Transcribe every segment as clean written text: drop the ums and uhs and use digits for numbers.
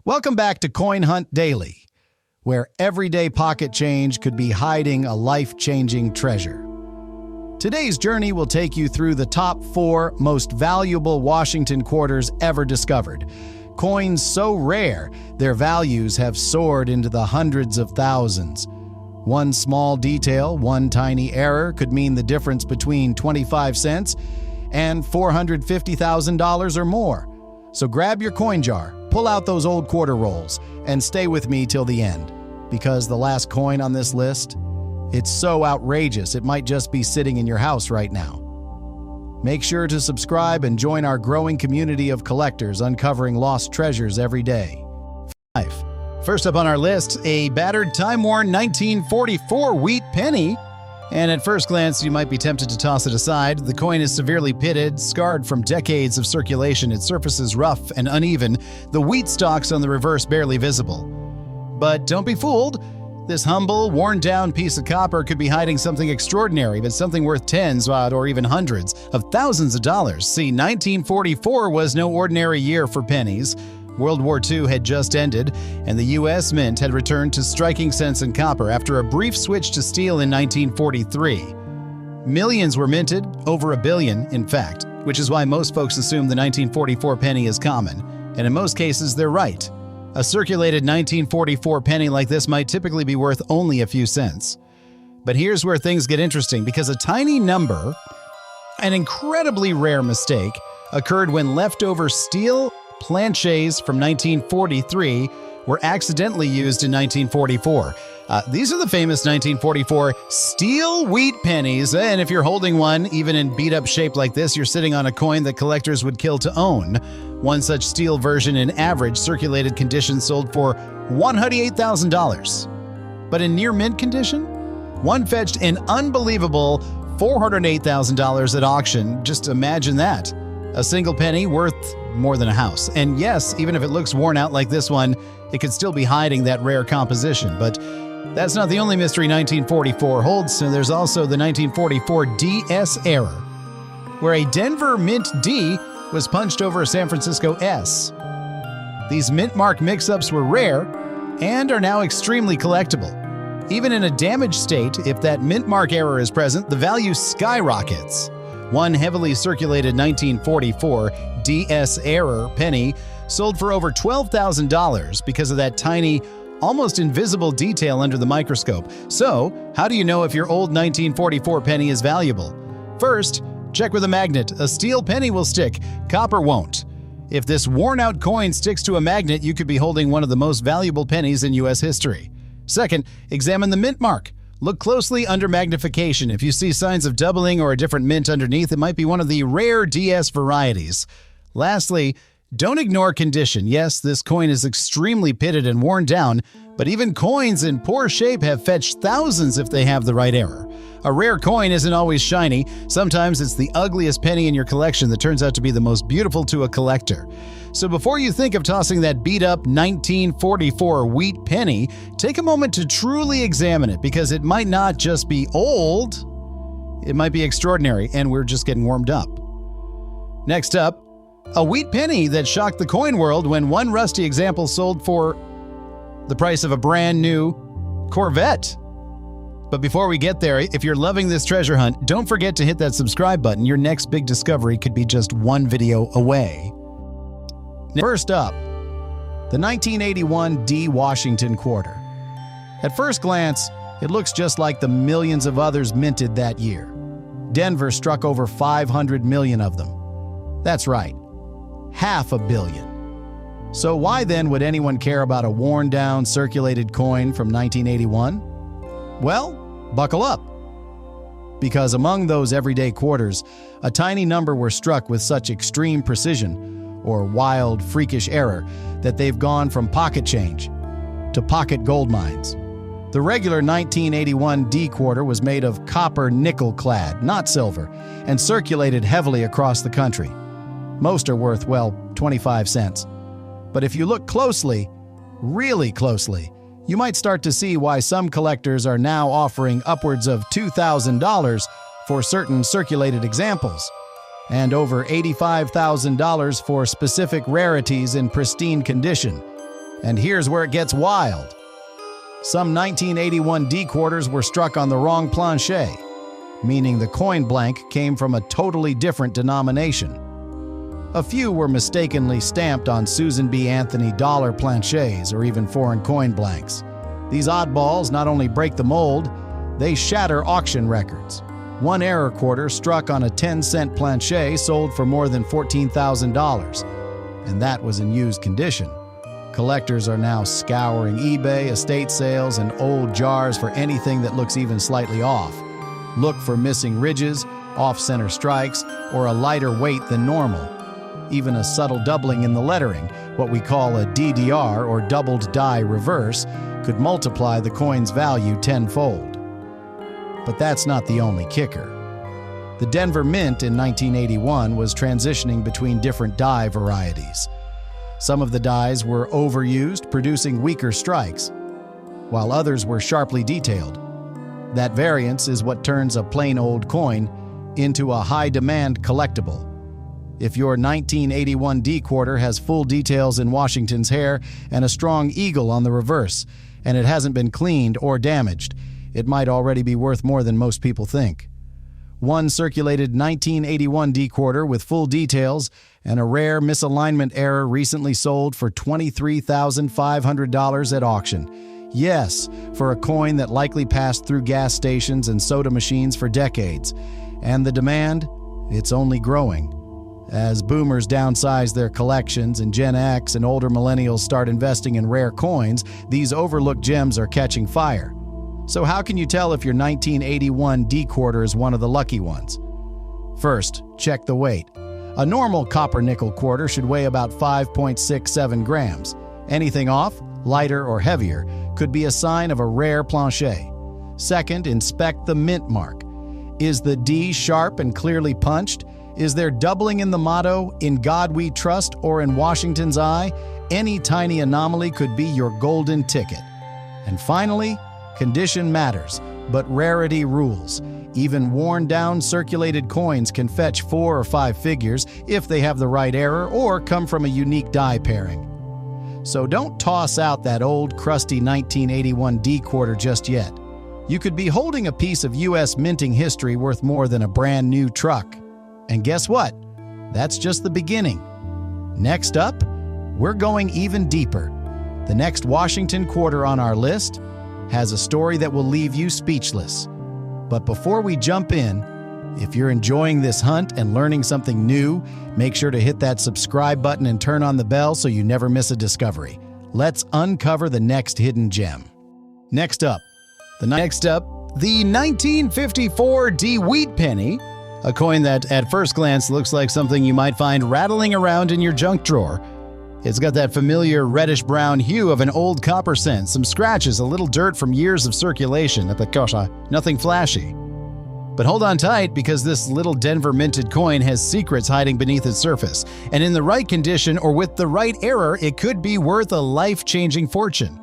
Welcome back to Coin Hunt Daily, where everyday pocket change could be hiding a life-changing treasure. Today's journey will take you through the top 4 most valuable Washington quarters ever discovered. Coins so rare, their values have soared into the hundreds of thousands. One small detail, one tiny error could mean the difference between 25 cents and $450,000 or more. So grab your coin jar, pull out those old quarter rolls, and stay with me till the end. Because the last coin on this list, it's so outrageous it might just be sitting in your house right now. Make sure to subscribe and join our growing community of collectors uncovering lost treasures every day. 5. First up on our list, a battered, time-worn 1944 wheat penny. And at first glance, you might be tempted to toss it aside. The coin is severely pitted, scarred from decades of circulation. Its surface is rough and uneven, the wheat stalks on the reverse barely visible. But don't be fooled. This humble, worn-down piece of copper could be hiding something extraordinary, but something worth tens or even hundreds of thousands of dollars. See, 1944 was no ordinary year for pennies. World War II had just ended, and the U.S. Mint had returned to striking cents and copper after a brief switch to steel in 1943. Millions were minted, over $1 billion, in fact, which is why most folks assume the 1944 penny is common, and in most cases they're right. A circulated 1944 penny like this might typically be worth only a few cents. But here's where things get interesting, because a tiny number, an incredibly rare mistake, occurred when leftover steel planchets from 1943 were accidentally used in 1944. These are the famous 1944 steel wheat pennies, and if you're holding one, even in beat-up shape like this, you're sitting on a coin that collectors would kill to own. One such steel version in average circulated condition sold for $188,000. But in near mint condition, one fetched an unbelievable $408,000 at auction. Just imagine that. A single penny worth more than a house. And yes, even if it looks worn out like this one, it could still be hiding that rare composition. But that's not the only mystery 1944 holds. There's also the 1944 DS error, where a Denver Mint D was punched over a San Francisco S. These mint mark mix-ups were rare and are now extremely collectible. Even in a damaged state, if that mint mark error is present, the value skyrockets. One heavily circulated 1944 DS error penny sold for over $12,000 because of that tiny, almost invisible detail under the microscope. So, how do you know if your old 1944 penny is valuable? First, check with a magnet. A steel penny will stick, copper won't. If this worn-out coin sticks to a magnet, you could be holding one of the most valuable pennies in U.S. history. Second, examine the mint mark. Look closely under magnification. If you see signs of doubling or a different mint underneath, it might be one of the rare DS varieties. Lastly, don't ignore condition. Yes, this coin is extremely pitted and worn down, but even coins in poor shape have fetched thousands if they have the right error. A rare coin isn't always shiny. Sometimes it's the ugliest penny in your collection that turns out to be the most beautiful to a collector. So before you think of tossing that beat-up 1944 wheat penny, take a moment to truly examine it, because it might not just be old, it might be extraordinary, and we're just getting warmed up. Next up, a wheat penny that shocked the coin world when one rusty example sold for the price of a brand new Corvette. But before we get there, if you're loving this treasure hunt, don't forget to hit that subscribe button. Your next big discovery could be just one video away. First up, the 1981 D Washington quarter. At first glance, it looks just like the millions of others minted that year. Denver struck over 500 million of them. That's right, $500 million. So why then would anyone care about a worn-down, circulated coin from 1981? Well, buckle up. Because among those everyday quarters, a tiny number were struck with such extreme precision, or wild, freakish error, that they've gone from pocket change to pocket gold mines. The regular 1981 D quarter was made of copper nickel clad, not silver, and circulated heavily across the country. Most are worth, well, 25 cents. But if you look closely, really closely, you might start to see why some collectors are now offering upwards of $2,000 for certain circulated examples, and over $85,000 for specific rarities in pristine condition. And here's where it gets wild. Some 1981 D quarters were struck on the wrong planchet, meaning the coin blank came from a totally different denomination. A few were mistakenly stamped on Susan B. Anthony dollar planchets or even foreign coin blanks. These oddballs not only break the mold, they shatter auction records. One error quarter struck on a 10-cent planchet sold for more than $14,000, and that was in used condition. Collectors are now scouring eBay, estate sales, and old jars for anything that looks even slightly off. Look for missing ridges, off-center strikes, or a lighter weight than normal. Even a subtle doubling in the lettering, what we call a DDR or doubled die reverse, could multiply the coin's value tenfold. But that's not the only kicker. The Denver Mint in 1981 was transitioning between different die varieties. Some of the dies were overused, producing weaker strikes, while others were sharply detailed. That variance is what turns a plain old coin into a high-demand collectible. If your 1981 D quarter has full details in Washington's hair and a strong eagle on the reverse, and it hasn't been cleaned or damaged, it might already be worth more than most people think. One circulated 1981 D quarter with full details and a rare misalignment error recently sold for $23,500 at auction. Yes, for a coin that likely passed through gas stations and soda machines for decades. And the demand? It's only growing. As boomers downsize their collections and Gen X and older millennials start investing in rare coins, these overlooked gems are catching fire. So how can you tell if your 1981 D quarter is one of the lucky ones? First, check the weight. A normal copper-nickel quarter should weigh about 5.67 grams. Anything off, lighter or heavier, could be a sign of a rare planchet. Second, inspect the mint mark. Is the D sharp and clearly punched? Is there doubling in the motto, "In God We Trust," or in Washington's eye? Any tiny anomaly could be your golden ticket. And finally, condition matters, but rarity rules. Even worn-down circulated coins can fetch 4 or 5 figures if they have the right error or come from a unique die pairing. So don't toss out that old, crusty 1981 D quarter just yet. You could be holding a piece of U.S. minting history worth more than a brand new truck. And guess what? That's just the beginning. Next up, we're going even deeper. The next Washington quarter on our list has a story that will leave you speechless. But before we jump in, if you're enjoying this hunt and learning something new, make sure to hit that subscribe button and turn on the bell so you never miss a discovery. Let's uncover the next hidden gem. Next up, the 1954 D wheat penny, a coin that at first glance looks like something you might find rattling around in your junk drawer. It's got that familiar reddish-brown hue of an old copper cent, some scratches, a little dirt from years of circulation, nothing flashy. But hold on tight, because this little Denver minted coin has secrets hiding beneath its surface, and in the right condition or with the right error, it could be worth a life-changing fortune.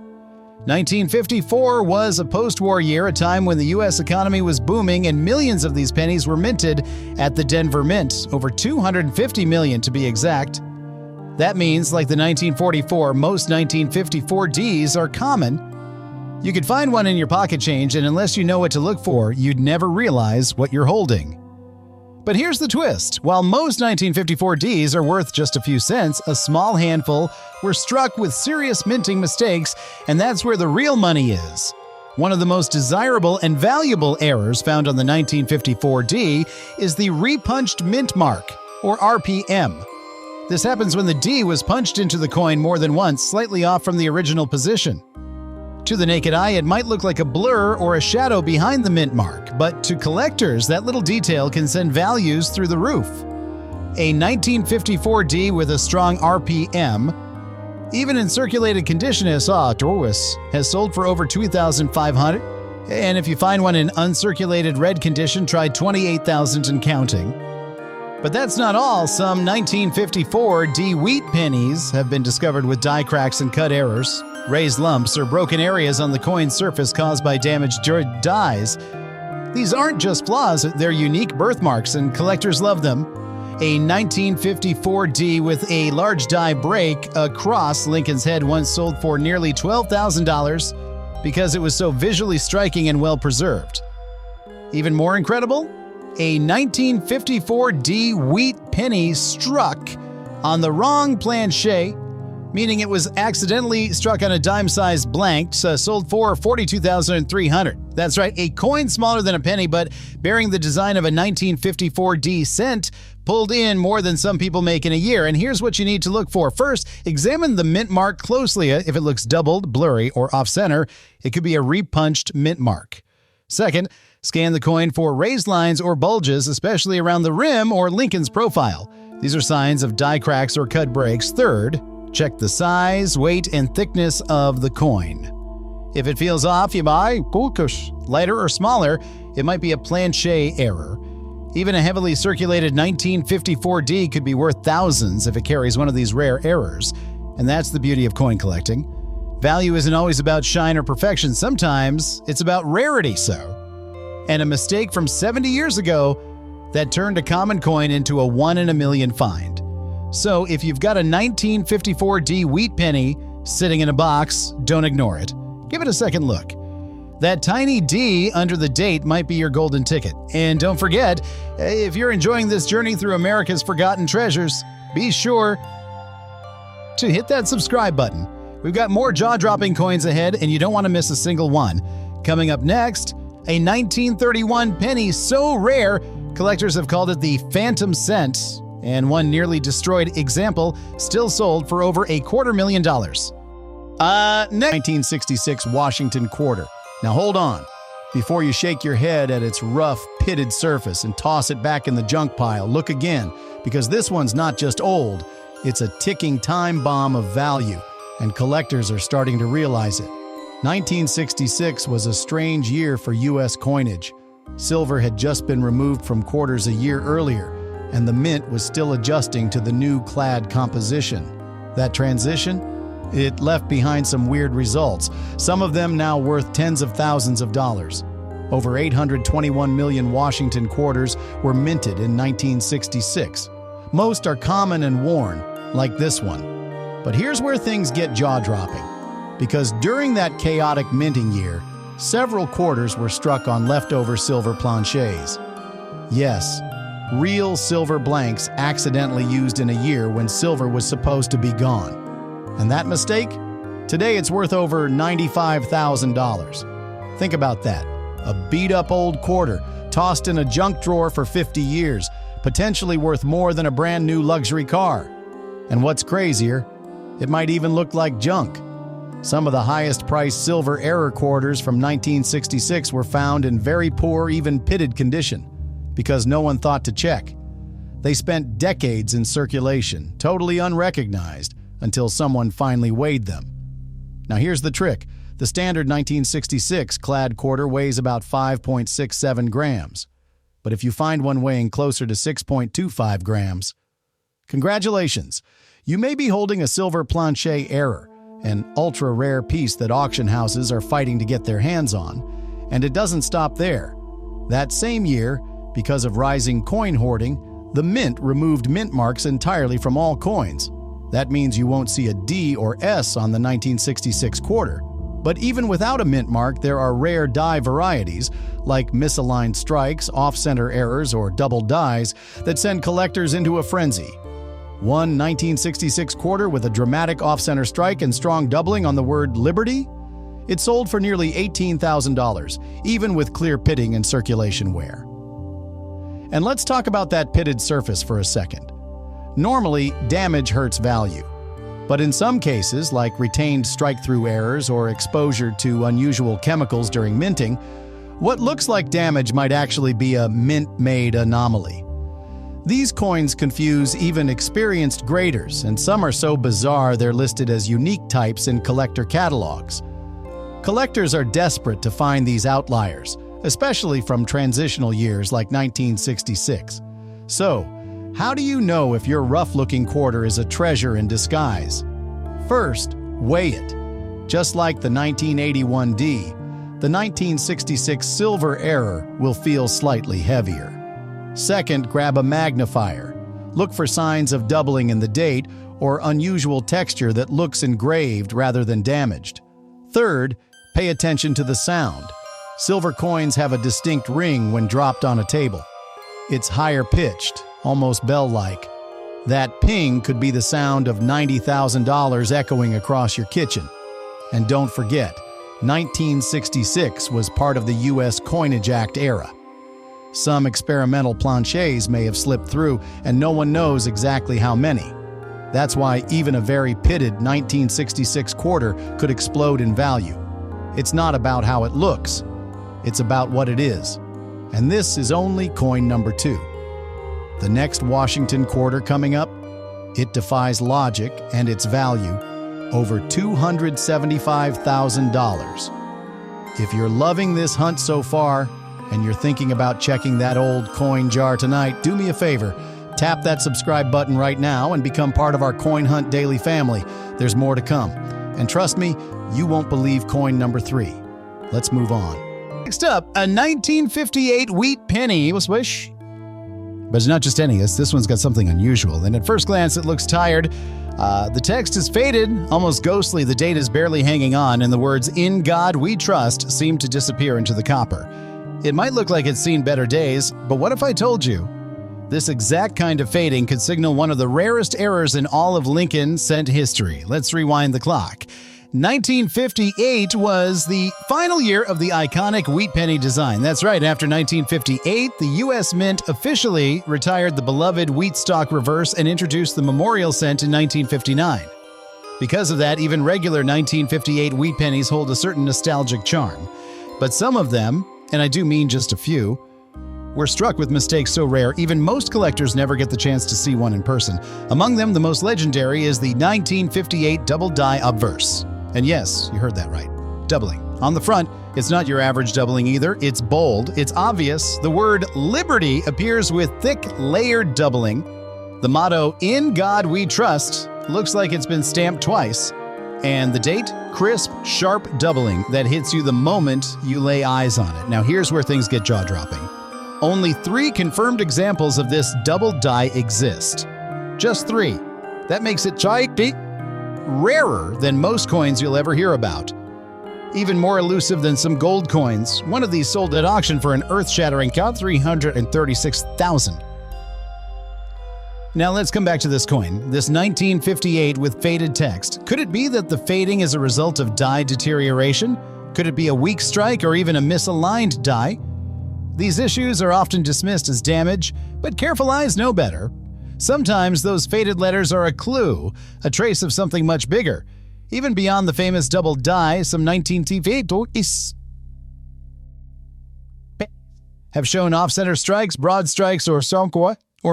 1954 was a post-war year, a time when the U.S. economy was booming and millions of these pennies were minted at the Denver Mint, over 250 million to be exact. That means, like the 1944, most 1954 Ds are common. You could find one in your pocket change, and unless you know what to look for, you'd never realize what you're holding. But here's the twist. While most 1954 Ds are worth just a few cents, a small handful were struck with serious minting mistakes, and that's where the real money is. One of the most desirable and valuable errors found on the 1954 D is the repunched mint mark, or RPM. This happens when the D was punched into the coin more than once, slightly off from the original position. To the naked eye, it might look like a blur or a shadow behind the mint mark, but to collectors, that little detail can send values through the roof. A 1954 D with a strong RPM, even in circulated condition as has sold for over $2,500, and if you find one in uncirculated red condition, try $28,000 and counting. But that's not all. Some 1954 D wheat pennies have been discovered with die cracks and cut errors, raised lumps, or broken areas on the coin's surface caused by damaged dies. These aren't just flaws, they're unique birthmarks, and collectors love them. A 1954 D with a large die break across Lincoln's head once sold for nearly $12,000 because it was so visually striking and well preserved. Even more incredible, a 1954 D wheat penny struck on the wrong planchet, meaning it was accidentally struck on a dime-sized blank, sold for $42,300. That's right, a coin smaller than a penny but bearing the design of a 1954 D cent pulled in more than some people make in a year. And here's what you need to look for. First, examine the mint mark closely. If it looks doubled, blurry, or off-center, it could be a repunched mint mark. Second, scan the coin for raised lines or bulges, especially around the rim or Lincoln's profile. These are signs of die cracks or cut breaks. Third, check the size, weight, and thickness of the coin. If it feels off, you buy lighter or smaller, it might be a planchet error. Even a heavily circulated 1954 D could be worth thousands if it carries one of these rare errors. And that's the beauty of coin collecting. Value isn't always about shine or perfection. Sometimes it's about rarity, and a mistake from 70 years ago that turned a common coin into a 1 in a million find. So if you've got a 1954 D wheat penny sitting in a box, don't ignore it. Give it a second look. That tiny D under the date might be your golden ticket. And don't forget, if you're enjoying this journey through America's forgotten treasures, be sure to hit that subscribe button. We've got more jaw-dropping coins ahead, and you don't want to miss a single one. Coming up next, a 1931 penny so rare, collectors have called it the Phantom Cent, and one nearly destroyed example still sold for over $250,000. 1966 Washington quarter. Now hold on. Before you shake your head at its rough, pitted surface and toss it back in the junk pile, look again, because this one's not just old, it's a ticking time bomb of value, and collectors are starting to realize it. 1966 was a strange year for U.S. coinage. Silver had just been removed from quarters a year earlier, and the mint was still adjusting to the new clad composition. That transition? It left behind some weird results, some of them now worth tens of thousands of dollars. Over 821 million Washington quarters were minted in 1966. Most are common and worn, like this one. But here's where things get jaw-dropping, because during that chaotic minting year, several quarters were struck on leftover silver planchets. Yes, real silver blanks accidentally used in a year when silver was supposed to be gone. And that mistake? Today it's worth over $95,000. Think about that. A beat-up old quarter, tossed in a junk drawer for 50 years, potentially worth more than a brand new luxury car. And what's crazier, it might even look like junk. Some of the highest-priced silver error quarters from 1966 were found in very poor, even pitted condition, because no one thought to check. They spent decades in circulation, totally unrecognized, until someone finally weighed them. Now here's the trick. The standard 1966 clad quarter weighs about 5.67 grams. But if you find one weighing closer to 6.25 grams, congratulations! You may be holding a silver planchet error, an ultra-rare piece that auction houses are fighting to get their hands on. And it doesn't stop there. That same year, because of rising coin hoarding, the mint removed mint marks entirely from all coins. That means you won't see a D or S on the 1966 quarter. But even without a mint mark, there are rare die varieties, like misaligned strikes, off-center errors, or double dies, that send collectors into a frenzy. One 1966 quarter with a dramatic off-center strike and strong doubling on the word Liberty? It sold for nearly $18,000, even with clear pitting and circulation wear. And let's talk about that pitted surface for a second. Normally, damage hurts value. But in some cases, like retained strike-through errors or exposure to unusual chemicals during minting, what looks like damage might actually be a mint-made anomaly. These coins confuse even experienced graders, and some are so bizarre they're listed as unique types in collector catalogs. Collectors are desperate to find these outliers, especially from transitional years like 1966. So, how do you know if your rough-looking quarter is a treasure in disguise? First, weigh it. Just like the 1981 D, the 1966 silver error will feel slightly heavier. Second, grab a magnifier. Look for signs of doubling in the date or unusual texture that looks engraved rather than damaged. Third, pay attention to the sound. Silver coins have a distinct ring when dropped on a table. It's higher pitched, almost bell-like. That ping could be the sound of $90,000 echoing across your kitchen. And don't forget, 1966 was part of the U.S. Coinage Act era. Some experimental planchets may have slipped through, and no one knows exactly how many. That's why even a very pitted 1966 quarter could explode in value. It's not about how it looks. It's about what it is. And this is only coin number 2. The next Washington quarter coming up, it defies logic and its value, over $275,000. If you're loving this hunt so far, and you're thinking about checking that old coin jar tonight, do me a favor. Tap that subscribe button right now and become part of our Coin Hunt Daily family. There's more to come. And trust me, you won't believe coin number 3. Let's move on. Next up, a 1958 wheat penny. Swish. But it's not just any. This one's got something unusual. And at first glance, it looks tired. The text is faded, almost ghostly. The date is barely hanging on, and the words, "In God We Trust," seem to disappear into the copper. It might look like it's seen better days, but what if I told you? This exact kind of fading could signal one of the rarest errors in all of Lincoln cent history. Let's rewind the clock. 1958 was the final year of the iconic wheat penny design. That's right, after 1958, the U.S. Mint officially retired the beloved wheat stock reverse and introduced the memorial cent in 1959. Because of that, even regular 1958 wheat pennies hold a certain nostalgic charm. But some of them, and I do mean just a few, were struck with mistakes so rare even most collectors never get the chance to see one in person. Among them, the most legendary is the 1958 double die obverse. And yes, you heard that right. Doubling. On the front, it's not your average doubling either. It's bold. It's obvious. The word liberty appears with thick, layered doubling. The motto, "In God We Trust," looks like it's been stamped twice. And the date, crisp, sharp doubling that hits you the moment you lay eyes on it. Now here's where things get jaw-dropping. Only 3 confirmed examples of this double die exist. Just 3. That makes it rarer than most coins you'll ever hear about. Even more elusive than some gold coins. One of these sold at auction for an earth-shattering $336,000. Now let's come back to this coin, this 1958 with faded text. Could it be that the fading is a result of die deterioration? Could it be a weak strike or even a misaligned die? These issues are often dismissed as damage, but careful eyes know better. Sometimes those faded letters are a clue, a trace of something much bigger. Even beyond the famous double die, some 1958 have shown off-center strikes, broad strikes, or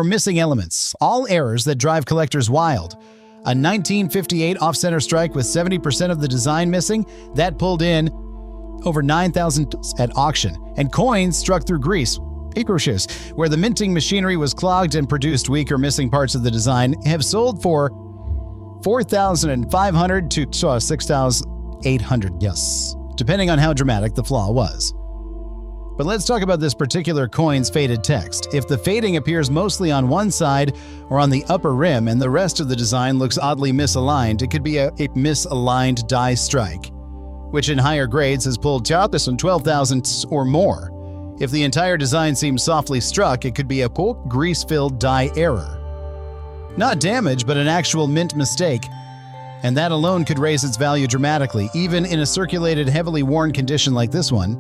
missing elements, all errors that drive collectors wild. A 1958 off-center strike with 70% of the design missing, that pulled in over $9,000 at auction, and coins struck through grease, where the minting machinery was clogged and produced weak or missing parts of the design, have sold for $4,500 to $6,800, yes, depending on how dramatic the flaw was. But let's talk about this particular coin's faded text. If the fading appears mostly on one side or on the upper rim and the rest of the design looks oddly misaligned, it could be a misaligned die strike, which in higher grades has pulled $12,000 or more. If the entire design seems softly struck, it could be a grease-filled die error. Not damage, but an actual mint mistake. And that alone could raise its value dramatically, even in a circulated, heavily worn condition like this one.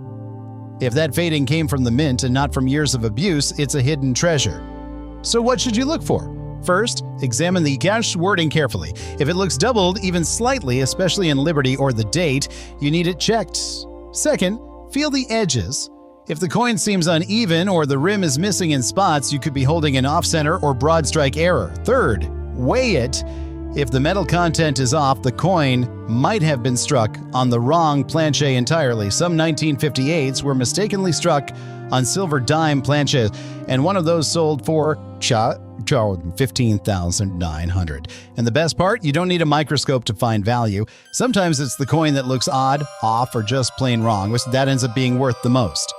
If that fading came from the mint and not from years of abuse, it's a hidden treasure. So what should you look for? First, examine the cash wording carefully. If it looks doubled, even slightly, especially in Liberty or the date, you need it checked. Second, feel the edges. If the coin seems uneven or the rim is missing in spots, you could be holding an off-center or broad strike error. Third, weigh it. If the metal content is off, the coin might have been struck on the wrong planchet entirely. Some 1958s were mistakenly struck on silver dime planchet, and one of those sold for $15,900. And the best part, you don't need a microscope to find value. Sometimes it's the coin that looks odd, off, or just plain wrong, which that ends up being worth the most.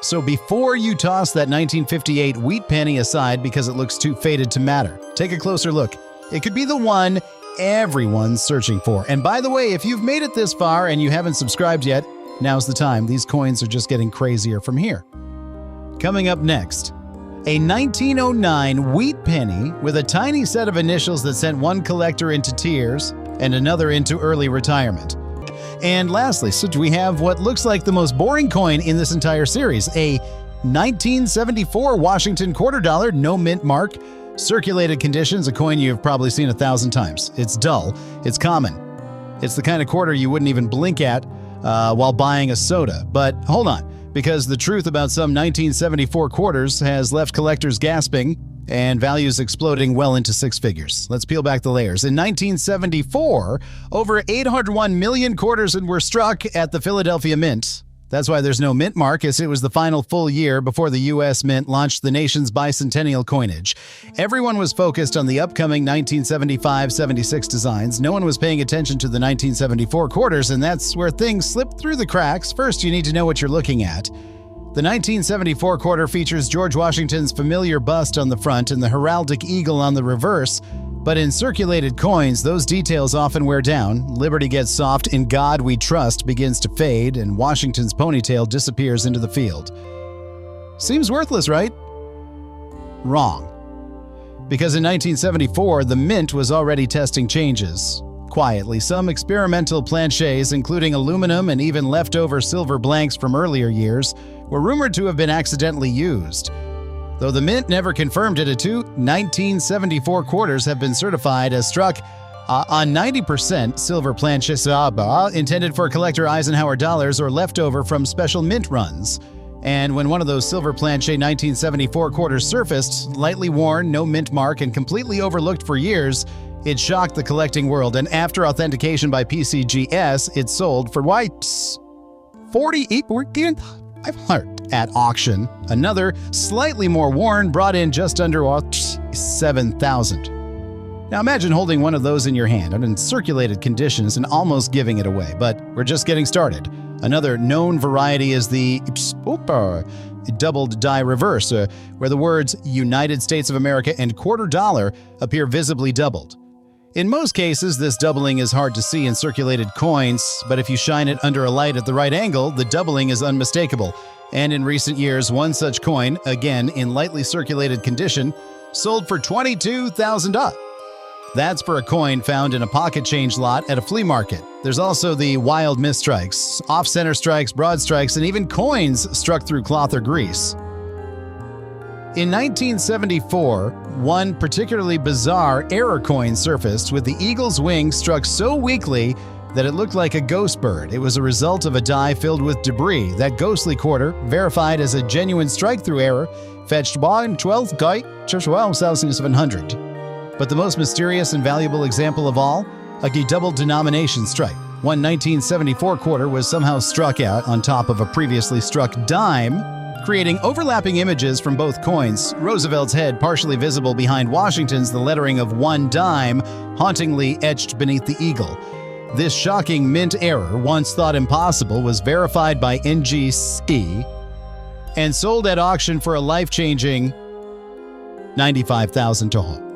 So before you toss that 1958 wheat penny aside because it looks too faded to matter, take a closer look. It could be the one everyone's searching for. And by the way, if you've made it this far and you haven't subscribed yet, now's the time. These coins are just getting crazier from here. Coming up next, a 1909 wheat penny with a tiny set of initials that sent one collector into tears and another into early retirement. And lastly, so we have what looks like the most boring coin in this entire series, a 1974 Washington quarter dollar, no mint mark, circulated conditions, a coin you've probably seen 1,000 times. It's dull, it's common. It's the kind of quarter you wouldn't even blink at while buying a soda. But hold on, because the truth about some 1974 quarters has left collectors gasping and values exploding well into six figures. Let's peel back the layers. In 1974, over 801 million quarters were struck at the Philadelphia Mint. That's why there's no mint mark, as it was the final full year before the U.S. Mint launched the nation's bicentennial coinage. Everyone was focused on the upcoming 1975-76 designs. No one was paying attention to the 1974 quarters, and that's where things slipped through the cracks. First, you need to know what you're looking at. The 1974 quarter features George Washington's familiar bust on the front and the heraldic eagle on the reverse, but in circulated coins, those details often wear down. Liberty gets soft, In God We Trust begins to fade, and Washington's ponytail disappears into the field. Seems worthless, right? Wrong. Because in 1974, the Mint was already testing changes. Quietly, some experimental planchets, including aluminum and even leftover silver blanks from earlier years, were rumored to have been accidentally used. Though the Mint never confirmed it, 1974 quarters have been certified as struck on 90% silver planchets intended for collector Eisenhower dollars or leftover from special mint runs. And when one of those silver planchet 1974 quarters surfaced, lightly worn, no mint mark, and completely overlooked for years, it shocked the collecting world, and after authentication by PCGS, it sold for $48,500 at auction. Another, slightly more worn, brought in just under $7,000. Now imagine holding one of those in your hand and in circulated conditions and almost giving it away, but we're just getting started. Another known variety is the doubled die reverse, where the words United States of America and quarter dollar appear visibly doubled. In most cases, this doubling is hard to see in circulated coins, but if you shine it under a light at the right angle, the doubling is unmistakable. And in recent years, one such coin, again in lightly circulated condition, sold for $22,000. That's for a coin found in a pocket change lot at a flea market. There's also the wild misstrikes, off-center strikes, broad strikes, and even coins struck through cloth or grease. In 1974, one particularly bizarre error coin surfaced with the eagle's wing struck so weakly that it looked like a ghost bird. It was a result of a die filled with debris. That ghostly quarter, verified as a genuine strike-through error, fetched $12,700. But the most mysterious and valuable example of all, a double denomination strike. One 1974 quarter was somehow struck out on top of a previously struck dime, creating overlapping images from both coins. Roosevelt's head partially visible behind Washington's, the lettering of one dime hauntingly etched beneath the eagle. This shocking mint error, once thought impossible, was verified by NGC and sold at auction for a life-changing $95,000 toho.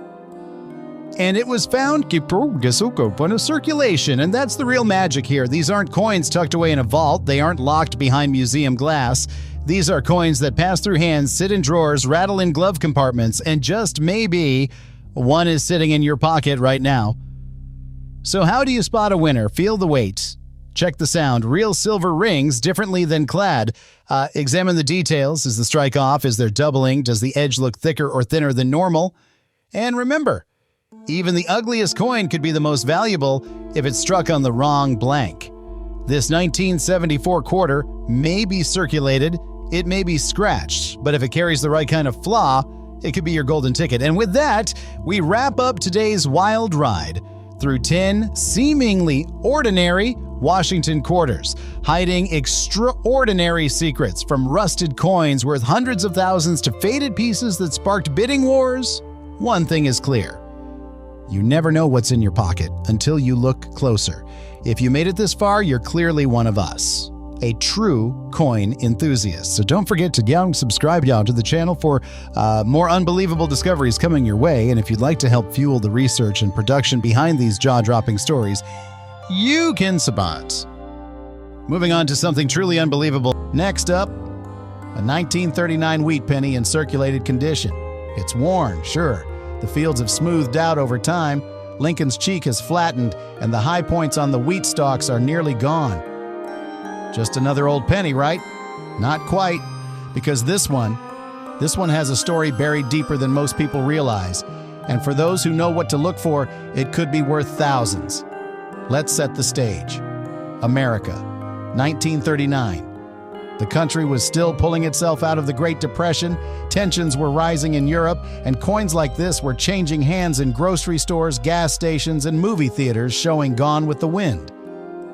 And it was found in circulation, and that's the real magic here. These aren't coins tucked away in a vault. They aren't locked behind museum glass. These are coins that pass through hands, sit in drawers, rattle in glove compartments, and just maybe one is sitting in your pocket right now. So how do you spot a winner? Feel the weight. Check the sound. Real silver rings differently than clad. Examine the details. Is the strike off? Is there doubling? Does the edge look thicker or thinner than normal? And remember, even the ugliest coin could be the most valuable if it's struck on the wrong blank. This 1974 quarter may be circulated, it may be scratched, but if it carries the right kind of flaw, it could be your golden ticket. And with that, we wrap up today's wild ride through 10 seemingly ordinary Washington quarters, hiding extraordinary secrets, from rusted coins worth hundreds of thousands to faded pieces that sparked bidding wars. One thing is clear. You never know what's in your pocket until you look closer. If you made it this far, you're clearly one of us. a true coin enthusiast. So don't forget to subscribe to the channel for more unbelievable discoveries coming your way. And if you'd like to help fuel the research and production behind these jaw-dropping stories, you can support. Moving on to something truly unbelievable. Next up, a 1939 wheat penny in circulated condition. It's worn, sure. The fields have smoothed out over time. Lincoln's cheek has flattened, and the high points on the wheat stalks are nearly gone. Just another old penny, right? Not quite, because this one has a story buried deeper than most people realize. And for those who know what to look for, it could be worth thousands. Let's set the stage. America, 1939. The country was still pulling itself out of the Great Depression, tensions were rising in Europe, and coins like this were changing hands in grocery stores, gas stations, and movie theaters, showing Gone with the Wind.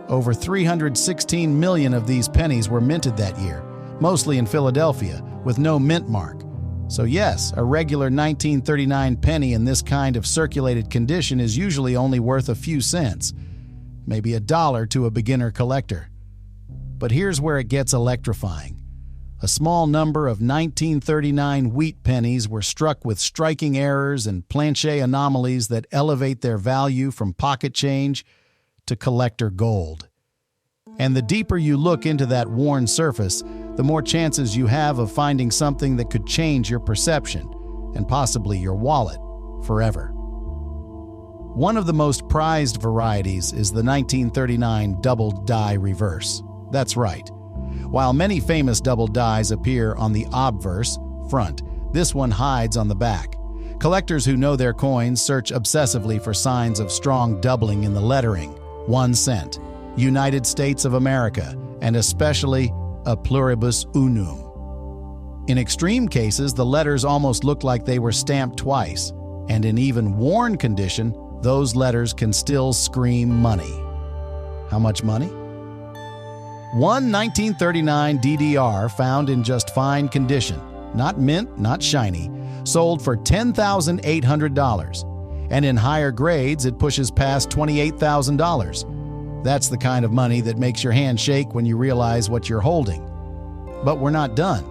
Over 316 million of these pennies were minted that year, mostly in Philadelphia, with no mint mark. So yes, a regular 1939 penny in this kind of circulated condition is usually only worth a few cents, maybe $1 to a beginner collector. But here's where it gets electrifying. A small number of 1939 wheat pennies were struck with striking errors and planchet anomalies that elevate their value from pocket change to collector gold. And the deeper you look into that worn surface, the more chances you have of finding something that could change your perception, and possibly your wallet, forever. One of the most prized varieties is the 1939 double die reverse. That's right. While many famous double dies appear on the obverse, front, this one hides on the back. Collectors who know their coins search obsessively for signs of strong doubling in the lettering. 1 cent, United States of America, and especially a pluribus unum. In extreme cases, the letters almost look like they were stamped twice, and in even worn condition, those letters can still scream money. How much money? One 1939 DDR found in just fine condition, not mint, not shiny, sold for $10,800. And in higher grades, it pushes past $28,000. That's the kind of money that makes your hand shake when you realize what you're holding. But we're not done.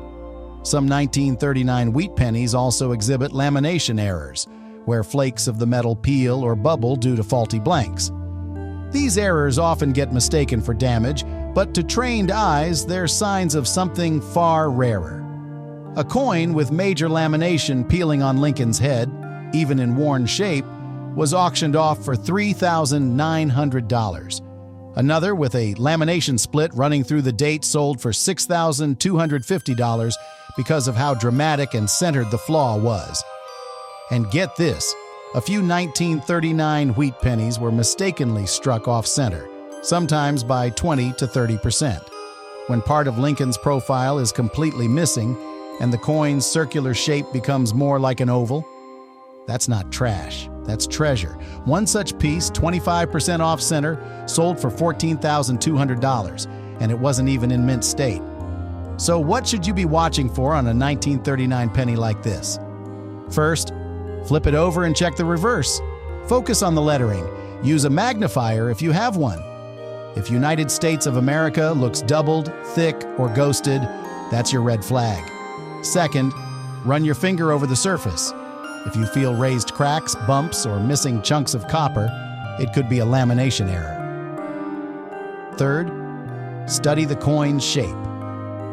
Some 1939 wheat pennies also exhibit lamination errors, where flakes of the metal peel or bubble due to faulty blanks. These errors often get mistaken for damage, but to trained eyes, they're signs of something far rarer. A coin with major lamination peeling on Lincoln's head, even in worn shape, was auctioned off for $3,900. Another with a lamination split running through the date sold for $6,250 because of how dramatic and centered the flaw was. And get this, a few 1939 wheat pennies were mistakenly struck off-center, sometimes by 20 to 30%. When part of Lincoln's profile is completely missing and the coin's circular shape becomes more like an oval, that's not trash, that's treasure. One such piece, 25% off-center, sold for $14,200, and it wasn't even in mint state. So what should you be watching for on a 1939 penny like this? First, flip it over and check the reverse. Focus on the lettering. Use a magnifier if you have one. If United States of America looks doubled, thick, or ghosted, that's your red flag. Second, run your finger over the surface. If you feel raised cracks, bumps, or missing chunks of copper, it could be a lamination error. Third, study the coin's shape.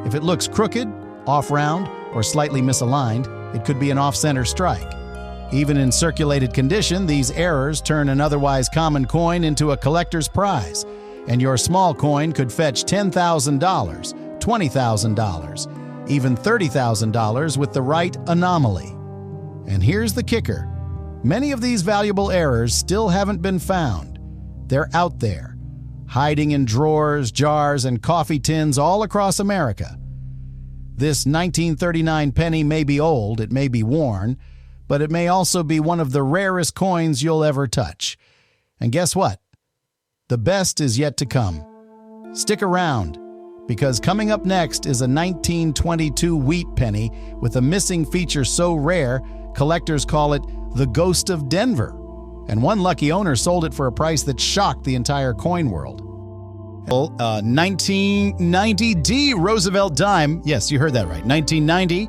If it looks crooked, off-round, or slightly misaligned, it could be an off-center strike. Even in circulated condition, these errors turn an otherwise common coin into a collector's prize, and your small coin could fetch $10,000, $20,000, even $30,000 with the right anomaly. And here's the kicker. Many of these valuable errors still haven't been found. They're out there, hiding in drawers, jars, and coffee tins all across America. This 1939 penny may be old, it may be worn, but it may also be one of the rarest coins you'll ever touch. And guess what? The best is yet to come. Stick around, because coming up next is a 1922 wheat penny with a missing feature so rare, collectors call it the Ghost of Denver. And one lucky owner sold it for a price that shocked the entire coin world. 1990 Roosevelt dime. Yes, you heard that right. 1990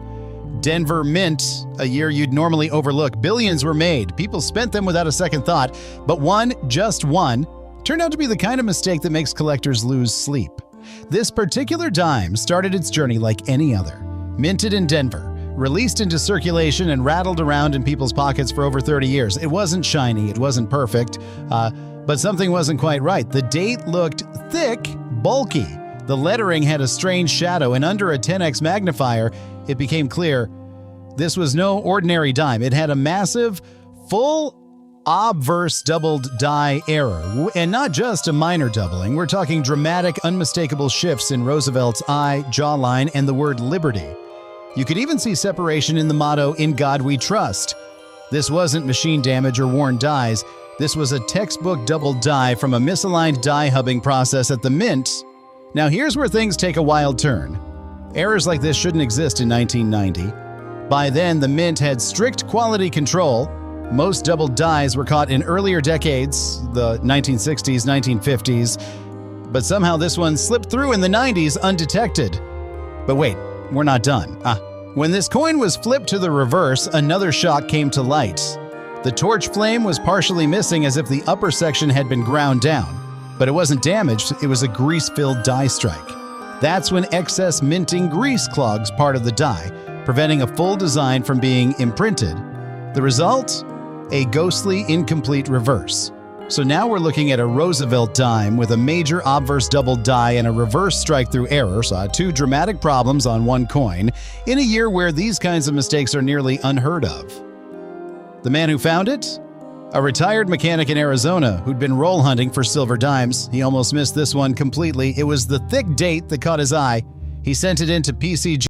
Denver Mint, a year you'd normally overlook. Billions were made. People spent them without a second thought. But one, just one, turned out to be the kind of mistake that makes collectors lose sleep. This particular dime started its journey like any other. Minted in Denver, released into circulation and rattled around in people's pockets for over 30 years. It wasn't shiny, it wasn't perfect, but something wasn't quite right. The date looked thick, bulky. The lettering had a strange shadow, and under a 10x magnifier, it became clear this was no ordinary dime. It had a massive, full obverse doubled die error, and not just a minor doubling. We're talking dramatic, unmistakable shifts in Roosevelt's eye, jawline, and the word liberty. You could even see separation in the motto, "In God We Trust." This wasn't machine damage or worn dies. This was a textbook doubled die from a misaligned die hubbing process at the Mint. Now here's where things take a wild turn. Errors like this shouldn't exist in 1990. By then, the Mint had strict quality control. Most doubled dies were caught in earlier decades, the 1960s, 1950s, but somehow this one slipped through in the 90s undetected. But wait, we're not done. When this coin was flipped to the reverse, another shock came to light. The torch flame was partially missing, as if the upper section had been ground down. But it wasn't damaged, it was a grease-filled die strike. That's when excess minting grease clogs part of the die, preventing a full design from being imprinted. The result? A ghostly, incomplete reverse. So now we're looking at a Roosevelt dime with a major obverse doubled die and a reverse strike-through error, so two dramatic problems on one coin, in a year where these kinds of mistakes are nearly unheard of. The man who found it? A retired mechanic in Arizona who'd been roll hunting for silver dimes. He almost missed this one completely. It was the thick date that caught his eye. He sent it into PCG